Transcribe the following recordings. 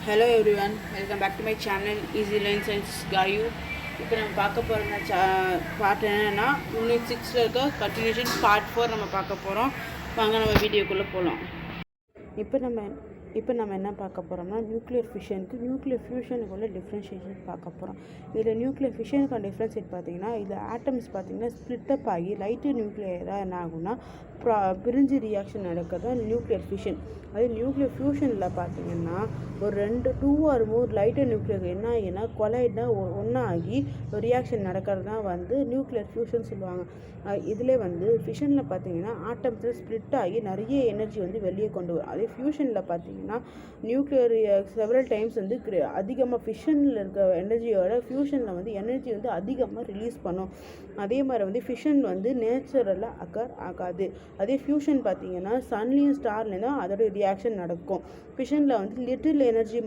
Hello everyone, welcome back to my channel Easy Learn Science Gayu. இப்போ நம்ம பார்க்க போகிற பார்ட் என்னென்னா யூனிட் 6ல் இருக்க கண்டினியூஷன் பார்ட் 4 நம்ம பார்க்க போகிறோம். வாங்க நம்ம வீடியோக்குள்ளே போகலாம். இப்போ நம்ம என்ன பார்க்க போகிறோம்னா நியூக்ளியர் ஃபியூஷனுக்கு உள்ள டிஃப்ரென்ஷியேஷன் பார்க்க போகிறோம். இதில் நியூக்ளியர் ஃபியூஷனுக்கான டிஃப்ரென்ஷியேட் பார்த்திங்கன்னா இதில் ஆட்டம்ஸ் பார்த்திங்கன்னா ஸ்ப்ளிட்டப் ஆகி லைட்டு நியூக்ளியராக என்ன ஆகும்னா பிரிஞ்சு ரியாக்ஷன் நடக்கிறது தான் நியூக்ளியர் ஃபியூஷன். அது நியூக்ளியர் ஃபியூஷனில் பார்த்திங்கன்னா ஒரு 2 or more லைட்டர் நியூக்ளியர் என்ன ஆகினா கொலைட்னா ஒன்றா ஆகி ஒரு ரியாக்ஷன் நடக்கிறது தான் வந்து நியூக்ளியர் ஃபியூஷன் சொல்லுவாங்க. இதில் வந்து ஃபியூஷனில் பார்த்திங்கன்னா ஆட்டம்ஸில் ஸ்ப்ளிட் ஆகி நிறைய எனர்ஜி வந்து வெளியே கொண்டு வரும். அதே ஃபியூஷனில் பார்த்திங்கன்னா நியூக்ளியர் செவரல் டைம்ஸ் வந்து அதிகமாக ஃபிஷனில் இருக்க எனர்ஜியோட ஃபியூஷனில் வந்து எனர்ஜி வந்து அதிகமாக ரிலீஸ் பண்ணும். அதே மாதிரி வந்து ஃபிஷன் வந்து நேச்சுரலாக அக்கர் ஆகாது. அதே ஃபியூஷன் பார்த்திங்கன்னா சன்லேயும் ஸ்டார்லேயும் தான் அதோட ரியாக்ஷன் நடக்கும். ஃபிஷனில் வந்து little energy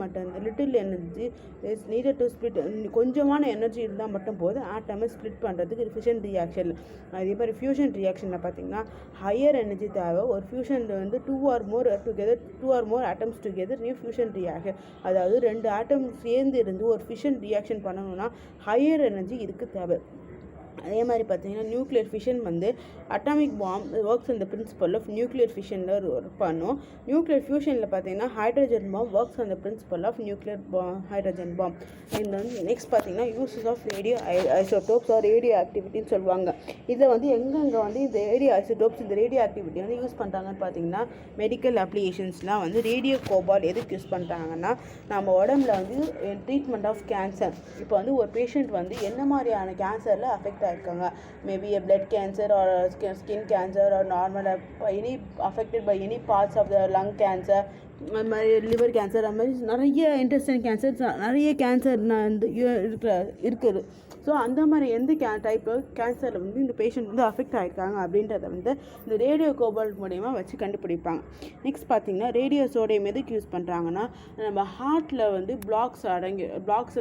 is needed to split. கொஞ்சமான எனர்ஜி இருந்தால் மட்டும் போதும் ஆட்டமை ஸ்ப்ளிட் பண்ணுறதுக்கு ஃபிஷன் ரியாக்ஷன். அதே மாதிரி ஃபியூஷன் ரியாக்ஷனில் பார்த்திங்கன்னா ஹையர் எனர்ஜி தேவை. ஒரு ஃபியூஷனில் வந்து 2 or more atoms together new fusion reaction. அதாவது 2 ஆட்டம் சேர்ந்து இருந்து ஒரு ஃபிஷன் ரியாக்ஷன் பண்ணணும்னா ஹையர் எனர்ஜி இதுக்கு தேவை. அதே மாதிரி பார்த்தீங்கன்னா நியூக்ளியர் ஃபிஷன் வந்து atomic bomb works on the principle of nuclear ஃபிஷனில் ஒர்க் பண்ணும். நியூக்ளியர் ஃபியூஷனில் பார்த்தீங்கன்னா hydrogen bomb works on the principle of hydrogen bomb. இந்த வந்து நெக்ஸ்ட் பார்த்தீங்கன்னா uses of radioisotopes or radio ஆக்டிவிட்டின்னு சொல்லுவாங்க. இதை வந்து எங்கெங்கே வந்து இந்த ரேடியோ ஐசோடோப்ஸ் இந்த ரேடியோ ஆக்டிவிட்டி வந்து யூஸ் பண்ணுறாங்கன்னு பார்த்தீங்கன்னா மெடிக்கல் அப்ளிகேஷன்ஸ்லாம் வந்து ரேடியோ கோபால் எதுக்கு யூஸ் பண்ணுறாங்கன்னா நம்ம உடம்புல வந்து ட்ரீட்மெண்ட் ஆஃப் கேன்சர். இப்போ வந்து ஒரு பேஷண்ட் வந்து என்ன மாதிரியான கேன்சரில் அஃபெக்ட் ஆயிருக்காங்க, maybe a blood cancer or a skin cancer or normal any affected by any parts of the lung cancer, அது மாதிரி லிவர் கேன்சர், அது மாதிரி நிறைய இன்டெஸ்டைன் கேன்சர், நிறைய கேன்சர் வந்து இருக்குது. ஸோ அந்த மாதிரி எந்த டைப் ஆஃப் கேன்சரில் வந்து இந்த பேஷண்ட் வந்து அஃபெக்ட் ஆகிருக்காங்க அப்படின்றத வந்து இந்த ரேடியோ கோபால்ட் மூலயமா வச்சு கண்டுபிடிப்பாங்க. நெக்ஸ்ட் பார்த்திங்கன்னா ரேடியோ சோடியம் எதுக்கு யூஸ் பண்ணுறாங்கன்னா நம்ம ஹார்ட்டில் வந்து பிளாக்ஸ்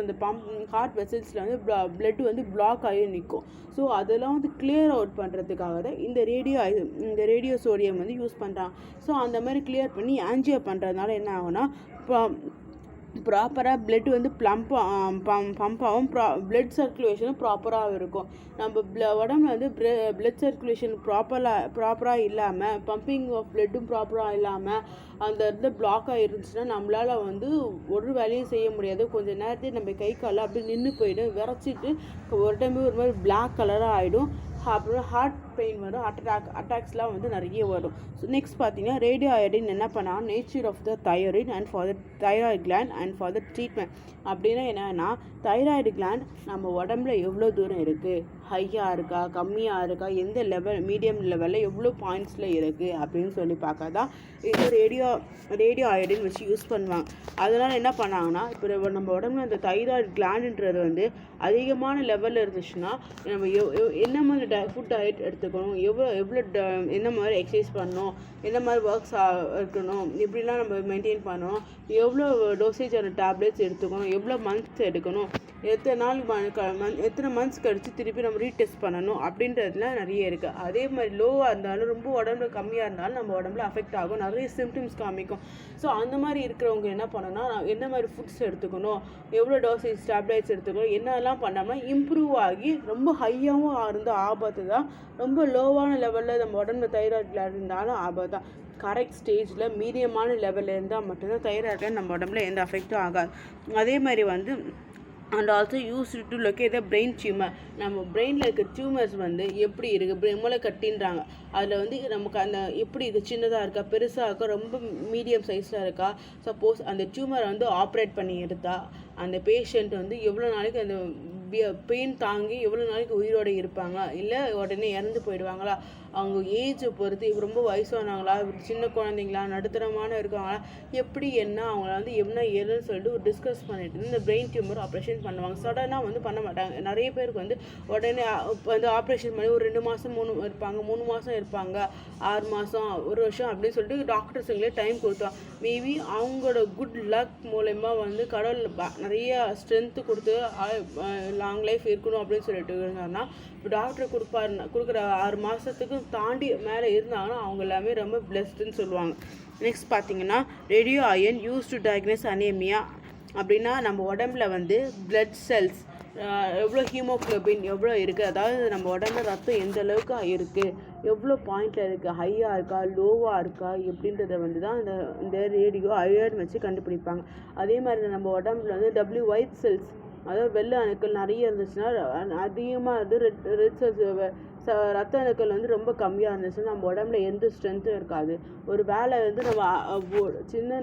அந்த ஹார்ட் வெசல்ஸில் வந்து பிளட் வந்து பிளாக் ஆகி நிற்கும். ஸோ அதெல்லாம் வந்து கிளியர் அவுட் பண்ணுறதுக்காக தான் இந்த ரேடியோ சோடியம் வந்து யூஸ் பண்ணுறாங்க. ஸோ அந்த மாதிரி கிளியர் பண்ணி ஆன்ஜியோ பண்ணுறதுனால என்ன ஆகும்னா ப்ராப்பராக பிளட் வந்து பம்ப் ஆகும், பிளட் சர்க்குலேஷனும் ப்ராப்பராக இருக்கும். நம்ம உடம்புல வந்து பிளட் சர்க்குலேஷன் ப்ராப்பராக இல்லாமல் பம்பிங் ஆஃப் பிளட்டும் ப்ராப்பராக இல்லாமல் அந்த இடத்துல பிளாக்காக இருந்துச்சுன்னா நம்மளால் வந்து ஒரு வேலையும் செய்ய முடியாது. கொஞ்சம் நேரத்தையும் நம்ம கை காலில் அப்படி நின்று போயிடும், விரைச்சிட்டு ஒரு டைம் ஒரு மாதிரி பிளாக் கலராக ஆகிடும். அப்புறம் ஹார்ட் பெயின் வரும், அட்டாக்ஸ்லாம் வந்து நிறைய வரும். ஸோ நெக்ஸ்ட் பார்த்தீங்கன்னா ரேடியோ அயோடின் என்ன பண்ணால் nature of the thyroid and for the thyroid gland and for the treatment. அப்படின்னா என்னென்னா தைராய்டு கிளாண்ட் நம்ம உடம்புல எவ்வளோ தூரம் இருக்குது, ஹையாக இருக்கா கம்மியாக இருக்கா, எந்த லெவல் மீடியம் லெவலில் எவ்வளோ பாயிண்ட்ஸில் இருக்குது அப்படின்னு சொல்லி பார்க்க தான் இது ரேடியோ அயோடின் வச்சு யூஸ் பண்ணுவாங்க. அதனால் என்ன பண்ணாங்கன்னா இப்போ நம்ம உடம்புல அந்த தைராய்டு கிளாண்டுன்றது வந்து அதிகமான லெவலில் இருந்துச்சுன்னா நம்ம என்ன மாதிரி ஃபுட் டயட் எடுத்துக்கணும், எவ்வளோ என்ன மாதிரி எக்ஸசைஸ் பண்ணணும், என்ன மாதிரி ஒர்க்ஸ் இருக்கணும், இப்படிலாம் நம்ம மெயின்டைன் பண்ணணும், எவ்வளோ டோசேஜான டேப்லெட்ஸ் எடுத்துக்கணும், எவ்வளோ மந்த்ஸ் எடுக்கணும், எத்தனை மந்த்ஸ் கழிச்சு திருப்பி நம்ம ரீடெஸ்ட் பண்ணணும் அப்படின்றதுலாம் நிறைய இருக்குது. அதே மாதிரி லோவாக இருந்தாலும் ரொம்ப உடம்புல கம்மியாக இருந்தாலும் நம்ம உடம்புல அஃபெக்ட் ஆகும், நிறைய சிம்டம்ஸ் காமிக்கும். ஸோ அந்த மாதிரி இருக்கிறவங்க என்ன பண்ணணும்னா என்ன மாதிரி ஃபுட்ஸ் எடுத்துக்கணும், எவ்வளோ டோசேஜ் டேப்லெட்ஸ் எடுத்துக்கணும், என்னெல்லாம் பண்ணோம்னா இம்ப்ரூவ் ஆகி ரொம்ப ஹையாகவும் இருந்த ஆபத்து தான், ரொம்ப லோவான லெவலில் நம்ம உடம்புல தைராய்டு கிளாண்ட் இருந்தாலும் ஆபத்து தான். கரெக்ட் ஸ்டேஜில் மீடியமான லெவலில் இருந்தால் மட்டும்தான் தைராய்டு நம்ம உடம்புல எந்த அஃபெக்டும் ஆகாது. அதே மாதிரி வந்து and also use to locate the brain tumour. நம்ம பிரெயினில் இருக்க டியூமர்ஸ் வந்து எப்படி இருக்குது, மூளை கட்டின்றாங்க, அதில் வந்து நமக்கு அந்த எப்படி இருக்குது, சின்னதாக இருக்கா பெருசாக இருக்கா ரொம்ப மீடியம் சைஸில் இருக்கா. சப்போஸ் அந்த டியூமரை வந்து ஆப்ரேட் பண்ணி எடுத்தால் அந்த பேஷண்ட் வந்து எவ்வளோ நாளைக்கு அந்த பெயின் தாங்கி எவ்வளோ நாளைக்கு உயிரோடு இருப்பாங்க, இல்லை உடனே இறந்து போயிடுவாங்களா, அவங்க ஏஜை பொறுத்து ரொம்ப வயசானவங்களா, சின்ன குழந்தைங்களா, நடுத்தரமான இருக்காங்களா, எப்படி என்ன அவங்கள வந்து என்ன ஏதுன்னு சொல்லிட்டு ஒரு டிஸ்கஸ் பண்ணிட்டு இந்த பிரெயின் டியூமர் ஆப்ரேஷன் பண்ணுவாங்க. சடனாக வந்து பண்ண மாட்டாங்க. நிறைய பேருக்கு வந்து உடனே வந்து ஆப்ரேஷன் பண்ணி ஒரு 2 மாதம் 3 மாதம் இருப்பாங்க, 6 மாதம் 1 வருஷம் அப்படின்னு சொல்லிட்டு டாக்டர்ஸுங்களே டைம் கொடுத்தோம். மேபி அவங்களோட குட் லக் மூலயமா வந்து கடவுள் நிறைய ஸ்ட்ரென்த்து கொடுத்து லாங் லைஃப் இருக்கணும் அப்படின்னு சொல்லிட்டு இருந்தாங்கன்னா இப்போ டாக்டர் கொடுக்குற 6 மாதத்துக்கு தாண்டி மேலே இருந்தாங்கன்னா அவங்க எல்லாமே ரொம்ப பிளெஸ்டுன்னு சொல்லுவாங்க. நெக்ஸ்ட் பார்த்தீங்கன்னா radio iron use to diagnose anaemia அப்படின்னா நம்ம உடம்புல வந்து பிளட் செல்ஸ் எவ்வளோ ஹீமோக்ளோபின் எவ்வளோ இருக்குது, அதாவது நம்ம உடம்புல ரத்தம் எந்த அளவுக்கு இருக்குது, எவ்வளோ பாயிண்டில் இருக்குது, ஹையாக இருக்கா லோவாக இருக்கா எப்படின்றத வந்து தான் இந்த ரேடியோ அயர்ன் வச்சு கண்டுபிடிப்பாங்க. அதே மாதிரி நம்ம உடம்புல வந்து டபிள்யூ ஒயிட் செல்ஸ், அதாவது வெள்ளை அணுக்கள் நிறைய இருந்துச்சுன்னா, அதிகமாக வந்து ரெட் செல்ஸ் ரத்த அணுக்கள் வந்து ரொம்ப கம்மியாக இருந்துச்சுன்னா நம்ம உடம்புல எந்த ஸ்ட்ரென்த்தும் இருக்காது. ஒரு வேலை வந்து நம்ம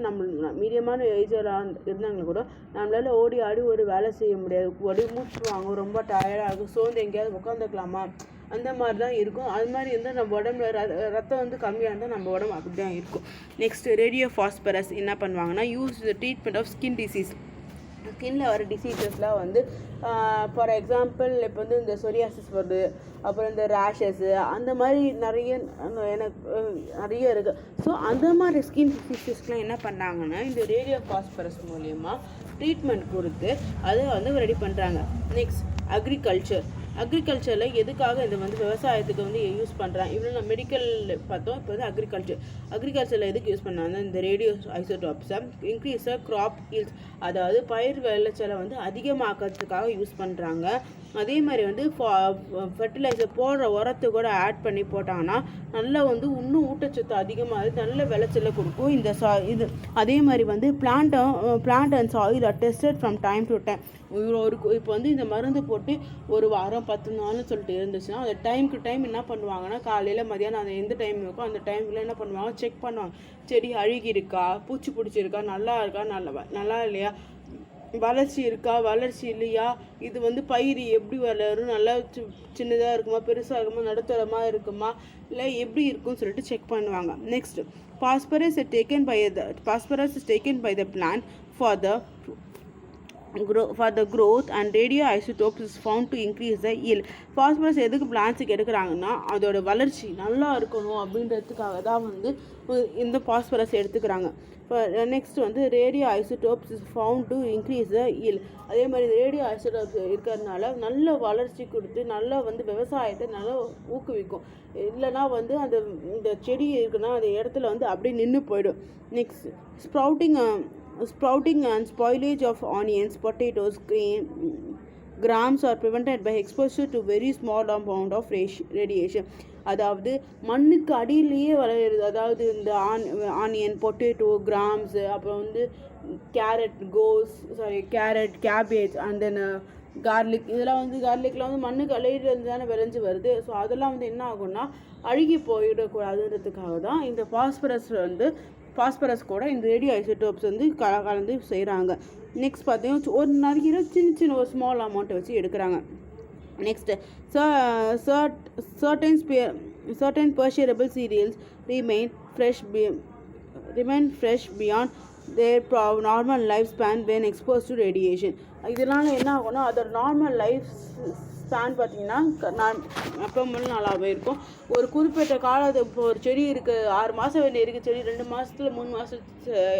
நம்ம மீடியமான ஏஜில் இருந்தாங்க கூட நம்மளால் ஓடி ஆடி ஒரு வேலை செய்ய முடியாது. ஓடி மூச்சு வாங்கும், ரொம்ப டயர்டாகும், சோர்ந்து எங்கேயாவது உட்காந்துக்கலாமா அந்த மாதிரி தான் இருக்கும். அது மாதிரி இருந்தால் நம்ம உடம்புல ரத்தம் வந்து கம்மியாக இருந்தால் நம்ம உடம்பு அப்படி தான் இருக்கும். நெக்ஸ்ட் ரேடியோ ஃபாஸ்பரஸ் என்ன பண்ணுவாங்கன்னா, use the treatment of skin disease. ஸ்கின்னில் வர டிசீசஸ்லாம் வந்து ஃபார் எக்ஸாம்பிள் இப்போ வந்து இந்த சொரியாசிஸ் வருது, அப்புறம் இந்த ரேஷஸ்ஸு, அந்த மாதிரி நிறைய இருக்குது. ஸோ அந்த மாதிரி ஸ்கின் டிசீசஸ்லாம் என்ன பண்ணாங்கன்னா இந்த ரேடியோ ஃபாஸ்பரஸ் மூலயமா ட்ரீட்மெண்ட் கொடுத்து அதை வந்து ரெடி பண்ணுறாங்க. நெக்ஸ்ட் அக்ரிகல்ச்சரில் எதுக்காக இதை வந்து விவசாயத்துக்கு வந்து யூஸ் பண்ணுறாங்க. இவ்வளோ நம்ம மெடிக்கல் பார்த்தோம், இப்போ வந்து அக்ரிகல்ச்சரில் எதுக்கு யூஸ் பண்ணாங்க, இந்த ரேடியோ ஐசோடோப்ஸை இன்க்ரீஸ் கிராப் ஈல்ட்ஸ், அதாவது பயிர் விளைச்சலை வந்து அதிகமாக்கிறதுக்காக யூஸ் பண்ணுறாங்க. அதே மாதிரி வந்து ஃபெர்டிலைசர் போடுற உரத்தை கூட ஆட் பண்ணி போட்டாங்கன்னா நல்லா வந்து இன்னும் ஊட்டச்சத்து அதிகமாக நல்ல விளைச்சலை கொடுக்கும். இது அதே மாதிரி வந்து plant and soil are tested from time to time. இப்போ வந்து இந்த மருந்து போட்டு ஒரு வாரம் 10 நாள்னு சொல்லிட்டு இருந்துச்சுன்னா அந்த டைமுக்கு டைம் என்ன பண்ணுவாங்கன்னா, காலையில் மதியானம் அந்த எந்த டைம் இருக்கோ அந்த டைமில் என்ன பண்ணுவாங்க, செக் பண்ணுவாங்க. செடி அழுகி இருக்கா, பூச்சி பிடிச்சிருக்கா, நல்லா இருக்கா, நல்லா இல்லையா, வளர்ச்சி இருக்கா, வளர்ச்சி இல்லையா, இது வந்து பயிர் எப்படி வளரும், நல்லா சின்னதாக இருக்குமா, பெருசாக இருக்குமா, நடுத்தரமாக இருக்குமா, இல்லை எப்படி இருக்கும்னு சொல்லிட்டு செக் பண்ணுவாங்க. Next phosphorus is taken by the plant for the growth, and radioisotopes is found to increase the yield. phosphorus எதுக்கு பிளான்ட்ஸுக்கு எடுக்கிறாங்கன்னா அதோட வளர்ச்சி நல்லா இருக்கணும் அப்படின்றதுக்காக தான் வந்து இந்த phosphorus எடுத்துக்கிறாங்க. இப்போ நெக்ஸ்ட் வந்து radio isotopes is found to increase the yield. அதே மாதிரி ரேடியோ ஐசோடோப்ஸ் இருக்கிறதுனால நல்ல வளர்ச்சி கொடுத்து நல்லா வந்து விவசாயத்தை நல்லா ஊக்குவிக்கும். இல்லைனா வந்து இந்த செடி இருக்குன்னா அந்த இடத்துல வந்து அப்படியே நின்று போயிடும். Next sprouting and spoilage of onions, potatoes, grams are prevented by exposure to very small amount of radiation. அதாவது மண்ணுக்கு அடியிலேயே வளருது, அதாவது இந்த ஆனியன், பொட்டேட்டோ, கிராம்ஸ், அப்புறம் வந்து carrot, cabbage and then garlic, இதெல்லாம் வந்து கார்லிக்லாம் வந்து மண்ணுக்கு அடியிலேருந்து தானே விளைஞ்சு வருது. ஸோ அதெல்லாம் வந்து என்ன ஆகும்னா அழுகி போயிடக்கூடாதுன்றதுக்காக தான் இந்த ஃபாஸ்பரஸ் கூட இந்த ரேடியோ ஐசோடோப்ஸ் வந்து கலந்து செய்கிறாங்க. நெக்ஸ்ட் பார்த்தீங்கன்னா ஒரு நிறைய சின்ன ஒரு ஸ்மால் அமௌண்ட்டை வச்சு எடுக்கிறாங்க. Next certain perishable cereals remain fresh beyond their normal lifespan when exposed to radiation. இதனால் என்ன ஆகும்னா அதோட நார்மல் லைஃப் ஸ்பேன் பார்த்தீங்கன்னா அப்போ நல்லாவே இருக்கும். ஒரு குறிப்பிட்ட காலத்து இப்போ ஒரு செடி இருக்குது, 6 மாதம் வேண்டிய இருக்குது செடி, 2 மாதத்துல 3 மாதம்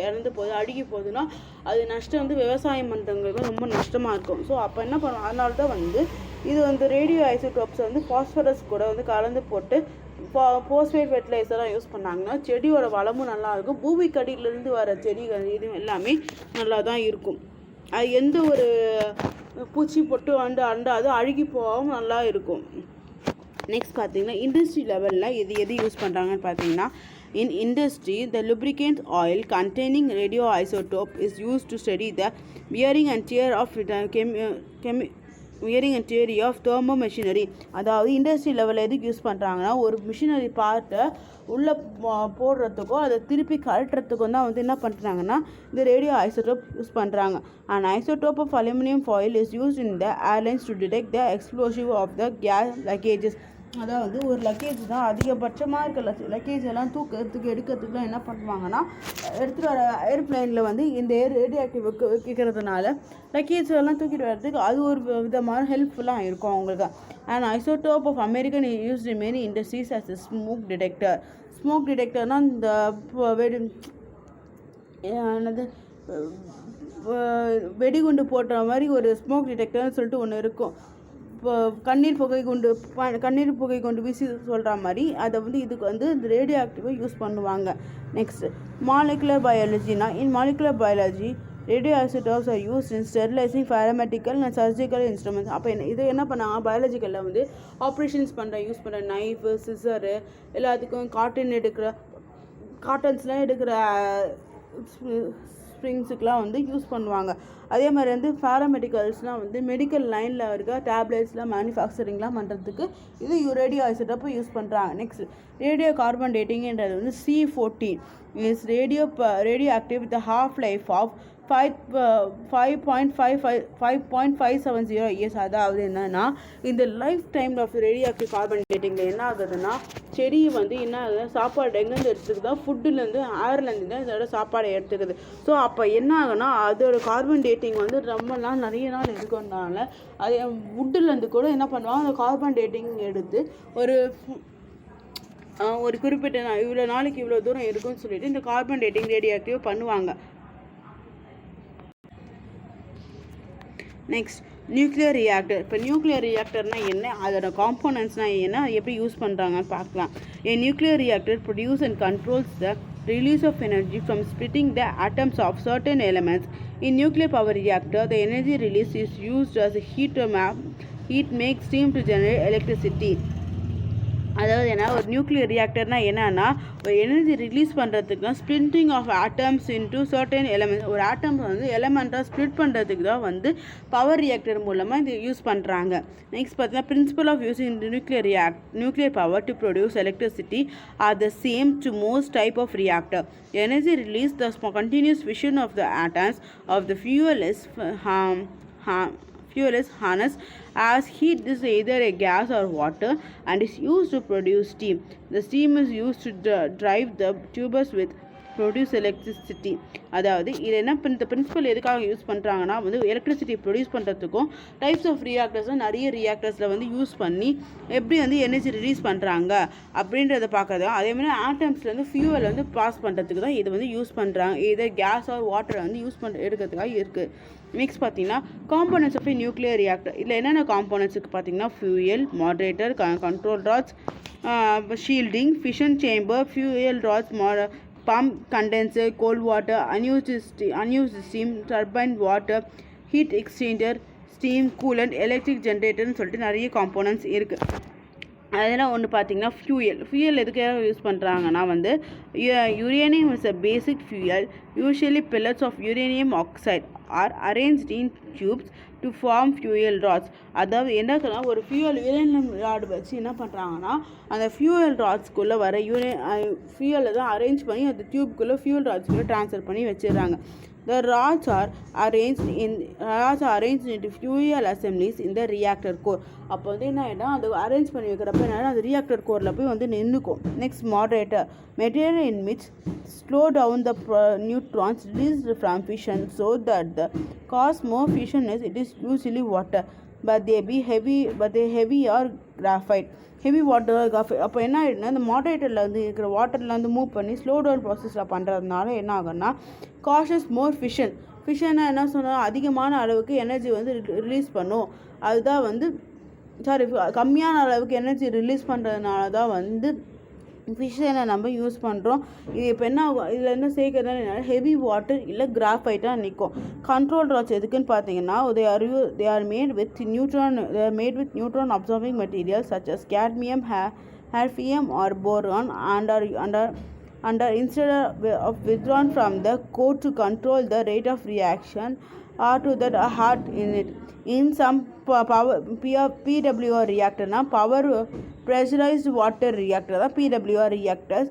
இறந்து போகுது, அழுகி போகுதுன்னா அது நஷ்டம் வந்து விவசாயம் பண்ணுறவங்களுக்கு ரொம்ப நஷ்டமாக இருக்கும். ஸோ அப்போ என்ன பண்ணுவோம், அதனால தான் வந்து இது வந்து ரேடியோ ஐசோடோப்ஸ் வந்து ஃபாஸ்பரஸ் கூட வந்து கலந்து போட்டு போஸ்பேட் ஃபெர்டிலைசராக யூஸ் பண்ணாங்கன்னா செடியோட வளமும் நல்லாயிருக்கும், பூமிக்கு அடியிலேருந்து வர செடிகள் இது எல்லாமே நல்லா தான் இருக்கும். அது எந்த ஒரு பூச்சி பொட்டு அண்டாது, அழுகி போகாமல் நல்லா இருக்கும். நெக்ஸ்ட் பார்த்தீங்கன்னா இண்டஸ்ட்ரி லெவலில் எது யூஸ் பண்ணுறாங்கன்னு பார்த்தீங்கன்னா, in industry the lubricant oil containing radioisotope is used to study the wearing and tear of thermo machinery. அதாவது இண்டஸ்ட்ரி லெவலில் எதுக்கு யூஸ் பண்ணுறாங்கன்னா ஒரு மிஷினரி பார்ட்டை உள்ளே போடுறதுக்கும் அதை திருப்பி கழட்டுறதுக்கும் தான் வந்து என்ன பண்ணுறாங்கன்னா இந்த ரேடியோ ஐசோடோப் யூஸ் பண்ணுறாங்க. And isotope of aluminium foil is used in the airlines to detect the explosive of the case luggages. அதாவது ஒரு லக்கேஜ் தான் அதிகபட்சமாக இருக்க லக்கேஜ் எல்லாம் தூக்கிறதுக்கு எடுக்கிறதுக்குலாம் என்ன பண்ணுவாங்கன்னா எடுத்துகிட்டு வர ஏர்பிளைனில் வந்து இந்த ரேடியோ ஆக்டிவ் வைக்கிறதுனால லக்கேஜ் எல்லாம் தூக்கிட்டு வர்றதுக்கு அது ஒரு விதமான ஹெல்ப்ஃபுல்லாக இருக்கும் அவங்களுக்கு. And isotope of American used in many industries as a smoke டிடெக்டர்னால் இந்த வெடிகுண்டு போடுற மாதிரி ஒரு ஸ்மோக் டிடெக்டர்னு சொல்லிட்டு ஒன்று இருக்கும். இப்போ கண்ணீர் புகை கொண்டு வீசி சொல்கிற மாதிரி அதை வந்து இதுக்கு வந்து இந்த ரேடியோ ஆக்டிவாக யூஸ் பண்ணுவாங்க. நெக்ஸ்ட் மாலிகுலர் பயாலஜினா, in molecular biology radioisotopes are used in sterilizing pharmaceutical and surgical instruments. அப்போ இது என்ன பண்ணாங்க, பயாலஜிக்கலில் வந்து ஆப்ரேஷன்ஸ் யூஸ் பண்ணுற நைஃபு, சிசரு, எல்லாத்துக்கும் காட்டன்ஸ்லாம் எடுக்கிற ஸ்ப்ரிங்ஸுக்கெலாம் வந்து யூஸ் பண்ணுவாங்க. அதே மாதிரி வந்து பாராமெடிக்கல்ஸ்லாம் வந்து மெடிக்கல் லைனில் இருக்க டேப்லெட்ஸ்லாம் மேனுஃபேக்சரிங்லாம் பண்ணுறதுக்கு இது ரேடியோ ஐசோடோப்பை யூஸ் பண்ணுறாங்க. நெக்ஸ்ட் ரேடியோ கார்பன் டேட்டிங்கிறது வந்து C14 is radioactive with half life of 5.570 years. அதாவது என்னன்னா இந்த லைஃப் டைமில் ஆஃப் ரேடியோ ஆக்டிவ் கார்பன் டேட்டிங்கில் என்ன ஆகுதுன்னா, செடி வந்து என்ன ஆகுது, சாப்பாடு எங்கேருந்து எடுத்துக்குதா, ஃபுட்டுலேருந்து ஏர்லேருந்து தான் இதோட சாப்பாடை எடுத்துக்குது. ஸோ அப்போ என்ன ஆகுனா அதோட கார்பன் டேட்டிங் வந்து நிறைய நாள் இருக்கிறதுனால அது வுட்டுலேருந்து கூட என்ன பண்ணுவாங்க, அந்த கார்பன் டேட்டிங் எடுத்து ஒரு குறிப்பிட்ட இவ்வளோ நாளைக்கு இவ்வளோ தூரம் இருக்குன்னு சொல்லிட்டு இந்த கார்பன் டேட்டிங் ரேடியோ ஆக்டிவ் பண்ணுவாங்க. Next nuclear reactor. இப்போ நியூக்ளியர் ரியாக்டர்னால் என்ன, அதோட காம்போனன்ட்ஸ்னால் என்ன, எப்படி யூஸ் பண்ணுறாங்கன்னு பார்க்கலாம். A nuclear reactor produces and controls the release of energy from splitting the atoms of certain elements. In nuclear power reactor, the energy release is used as a heat makes steam to generate electricity. அதாவது என்ன, ஒரு nuclear ரியாக்டர்னால் என்னன்னா, ஒரு energy release பண்ணுறதுக்கு splitting of atoms into certain elements, ஒரு atom வந்து எலமெண்ட்டாக split பண்ணுறதுக்கு தான் வந்து பவர் ரியாக்டர் மூலமாக இது யூஸ் பண்ணுறாங்க. நெக்ஸ்ட் பார்த்தீங்கன்னா, principle of using nuclear power to produce electricity are the same to most type of reactor. Energy release the continuous fission of the atoms of the fuel is harnessed as heat is either a gas or water and is used to produce steam. The steam is used to drive the tubers with produce electricity. அதாவது இது என்ன இந்த principal எதுக்காக use பண்ணுறாங்கன்னா வந்து electricity produce பண்ணுறதுக்கும் types of ரியாக்டர்ஸும் நிறைய ரியாக்டர்ஸில் வந்து யூஸ் பண்ணி எப்படி வந்து எனர்ஜி ரிலீஸ் பண்ணுறாங்க அப்படின்றத பார்க்கறது. அதேமாதிரி ஆட்டம்ஸ்லேருந்து ஃபியூவல் வந்து பாஸ் பண்ணுறதுக்கு தான் இது வந்து யூஸ் பண்ணுறாங்க. இதை கேஸ் ஆர் வாட்டரை வந்து யூஸ் எடுக்கிறதுக்காக இருக்குது. நெக்ஸ்ட் பார்த்தீங்கன்னா, காம்போனன்ட்ஸ் ஆஃப் நியூக்ளியர் ரியாக்டர். இதில் என்னென்ன காம்போனன்ட்ஸுக்கு பார்த்தீங்கன்னா, fuel, moderator, control rods, shielding, fission chamber, fuel rods, pump, condenser, cold water, unused steam, turbine, water, heat exchanger, steam, coolant, electric generator சொல்லிட்டு நிறைய காம்போனன்ட்ஸ் இருக்குது. அதெல்லாம் ஒன்று பார்த்தீங்கன்னா, ஃபியூயல் எதுக்காக யூஸ் பண்ணுறாங்கன்னா வந்து uranium is a basic fuel. Usually pellets of uranium oxide are arranged in tubes to form fuel rods. அதாவது என்னன்னா, ஒரு யுரேனியம் ராட் வச்சு என்ன பண்ணுறாங்கன்னா, அந்த ஃபியூயல் ராட்ஸ்குள்ளே வர ஃபியூயலை தான் அரேஞ்ச் பண்ணி அந்த டியூப்குள்ளே ஃபியூயல் ராட்ஸ்குள்ளே ட்ரான்ஸ்ஃபர் பண்ணி வச்சிடுறாங்க. The rods are arranged into fuel assemblies in the reactor core. அப்போ வந்து என்ன ஆகிடும், அது அரேஞ்ச் பண்ணி வைக்கிறப்ப என்ன, அந்த ரியாக்டர் கோரில் போய் வந்து நின்றுக்கும். Next moderator. Material in which slow down the neutrons released from fission so that the cause more fission is it is usually water, but they heavy or graphite. Heavy water coffee. அப்போ என்ன ஆகிடுனா, இந்த மாடரேட்டரில் வந்து இருக்கிற வாட்டரில் வந்து move பண்ணி slow down ப்ராசஸில் பண்ணுறதுனால என்ன ஆகும்னா, காஷஸ் மோர் ஃபிஷன்னா என்ன சொன்னால், அதிகமான அளவுக்கு எனர்ஜி வந்து ரிலீஸ் பண்ணும். அதுதான் வந்து கம்மியான அளவுக்கு எனர்ஜி ரிலீஸ் பண்ணுறதுனால தான் வந்து ஃபிஷனை நம்ம யூஸ் பண்ணுறோம். இது இப்போ என்ன ஆகும், இதில் என்ன சேர்க்கறதுனால என்ன, ஹெவி வாட்டர் இல்லை கிராஃபைட்டாக நிற்கும். கண்ட்ரோல் ராட்ஸ் எதுக்குன்னு பார்த்தீங்கன்னா, they are made with neutron absorbing materials such as cadmium, hafnium or boron and are instead of withdrawn from the core to control the rate of reaction or to that hard in it. In some PWR reactor power pressurized water reactor PWR reactors,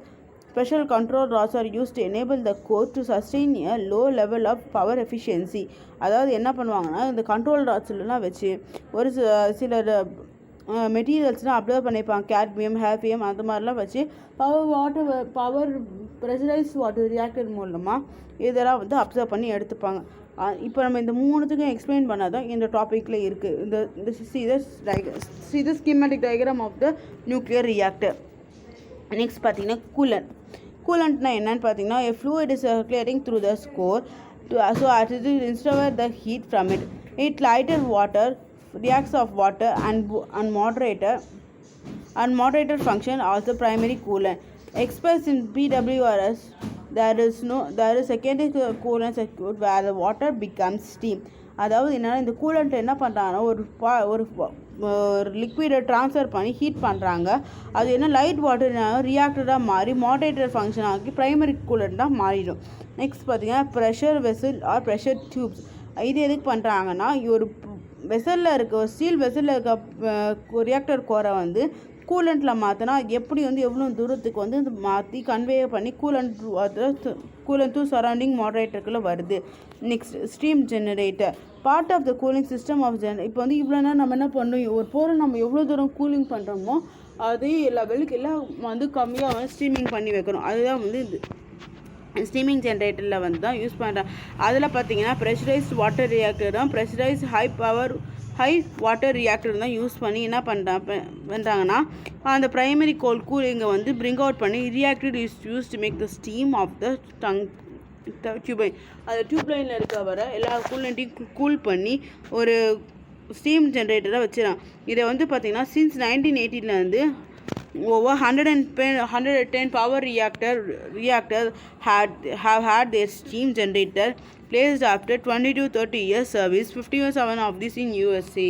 special control rods are used to enable the core to sustain a low level of power efficiency. அதாவது என்ன பண்ணுவாங்கன்னா, இந்த control ராட்ஸ்லாம் வச்சு ஒரு சில மெட்டீரியல்ஸ்லாம் observe பண்ணிப்பாங்க. Cadmium, ஹாஃபியம் அந்த மாதிரிலாம் வச்சு பவர் ப்ரெஷரைஸ் வாட்டர் ரியாக்டர் மூலமாக இதெல்லாம் வந்து அப்சர்வ் பண்ணி எடுத்துப்பாங்க. இப்போ நம்ம இந்த மூணுத்துக்கும் எக்ஸ்பிளைன் பண்ணால் தான் இந்த டாப்பிக்கில் இருக்குது. இந்த see the schematic diagram of the nuclear reactor. Next பார்த்தீங்கன்னா, கூலண்ட்னா என்னன்னு பார்த்தீங்கன்னா, a fluid is circulating through the core so as to restore the heat from it. Lighter water reacts of water and moderator function also primary coolant. Expressed in PWR as there is secondary coolant circuit where the water becomes steam. அதாவது என்னன்னா இந்த coolant என்ன பண்ணுறாங்கன்னா ஒரு லிக்விடை transfer பண்ணி heat பண்ணுறாங்க. அது என்ன லைட் வாட்டர் ரியாக்டராக மாறி மாடரேட்டர் ஃபங்க்ஷன் ஆகி ப்ரைமரி கூலண்ட்டாக மாறிடும். நெக்ஸ்ட் பார்த்தீங்கன்னா pressure vessel or pressure tubes. இது எதுக்கு பண்ணுறாங்கன்னா ஒரு வெசலில் இருக்க ஸ்டீல் வெசலில் இருக்க ரியாக்டர் கோரை வந்து கூலண்ட்டில் மாற்றினா எப்படி வந்து எவ்வளோ தூரத்துக்கு வந்து மாற்றி கன்வே பண்ணி கூலண்ட் டு சரௌண்டிங் மாடரேட்டருக்குள்ளே வருது. Next steam generator part of the cooling system of இப்போ வந்து இவ்வளோ நேரம் நம்ம என்ன பண்ணுறோம், ஒரு பொருள் நம்ம எவ்வளோ தூரம் கூலிங் பண்ணுறோமோ அதே லெவலுக்கு எல்லாம் வந்து கம்மியாக வந்து ஸ்டீமிங் பண்ணி வைக்கணும். அதுதான் வந்து இது ஸ்டீமிங் ஜென்ரேட்டரில் வந்து தான் யூஸ் பண்ணுறேன். அதில் பார்த்தீங்கன்னா ப்ரெஷரைஸ்ட் வாட்டர் ரியாக்டர் தான் ப்ரெஷரைஸ்ட் ஹை வாட்டர் ரியாக்டர் தான் யூஸ் பண்ணி என்ன பண்ணுறாங்கன்னா அந்த ப்ரைமரி கூலிங்கை வந்து பிரிங் அவுட் பண்ணி reactor is use to make the steam of the tube line. அந்த டியூப்லைனில் இருக்க வர எல்லா கூலண்ட்டையும் கூல் பண்ணி ஒரு ஸ்டீம் ஜென்ரேட்டரை வச்சிடறான். இதை வந்து பார்த்திங்கன்னா since 1980 over 110 power reactors have had their steam generator placed after 20 to 30 years service, 57 of these in USA.